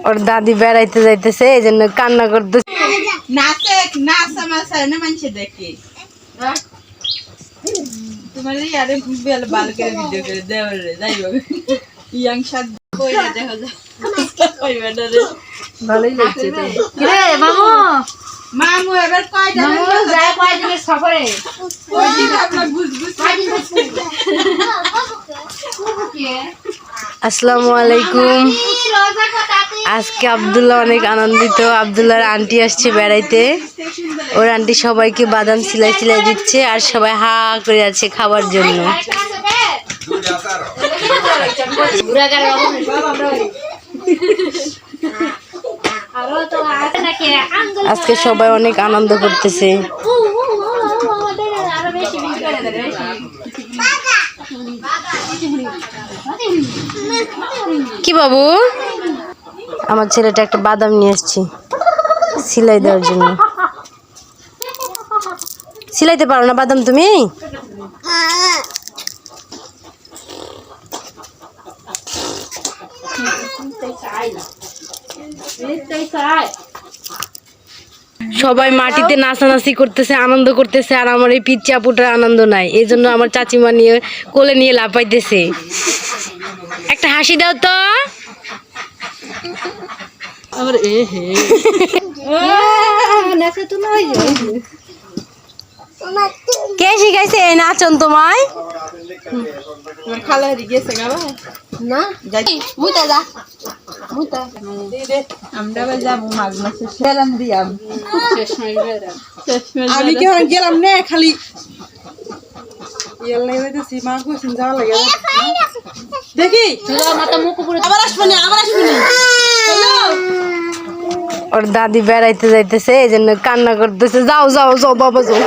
ওর দাদি বেড়াইতে যাইতেছে এই জন্য কান্না করতেছে। তোমার ইয়ারে ভালো করে ভিডিও করে দেওয়ার রে যাই হোক ইয়াং সাদ কইরা দেখা যায় কইবা না রে ভালোই লাগছে তো রে মামু মামু এবার কয়টা মামু যায় কয় দিনের সফরে ওই দিন আপনার বুঝবুঝ আসসালামু আলাইকুম। আজকে আব্দুল্লাহ অনেক আনন্দিত। আব্দুল্লাহর আন্টি আসছে বেড়াইতে। ওর আন্টি সবাইকে বাদাম সিলাই সিলাই দিচ্ছে আর সবাই হা করে আছে খাবার জন্য। আজকে সবাই অনেক আনন্দ করতেছে। কি বাবু, আমার ছেলেটা একটা বাদাম নিয়ে এসছি সিলাই দেওয়ার জন্য। সিলাইতে পারো না বাদাম তুমি? সবাই মাটিতে নাচানাচি করতেছে, আনন্দ করতেছে, আর আমার এই পিচ্চি আপুটার আনন্দ নাই। এই জন্য আমার চাচিমা নিয়ে কোলে নিয়ে লাফাইতেছে। একটা হাসি দাও তো। কে শিখাইছে এই নাচন তোমায়? না আমি কেমন গেলাম না খালি দেখি ওর দাদি বেড়াইতে যাইতেছে এই জন্য কান্না করতেছে। যাও যাও যাও বাবা যাও।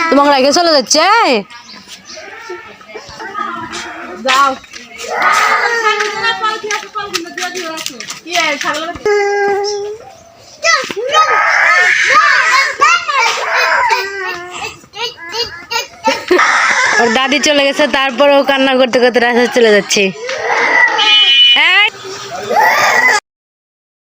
তোমাকে রেখে চলে যাচ্ছে। যাও ওর দাদি চলে গেছে, তারপরেও কান্না করতে করতে রাস্তায় চলে যাচ্ছে।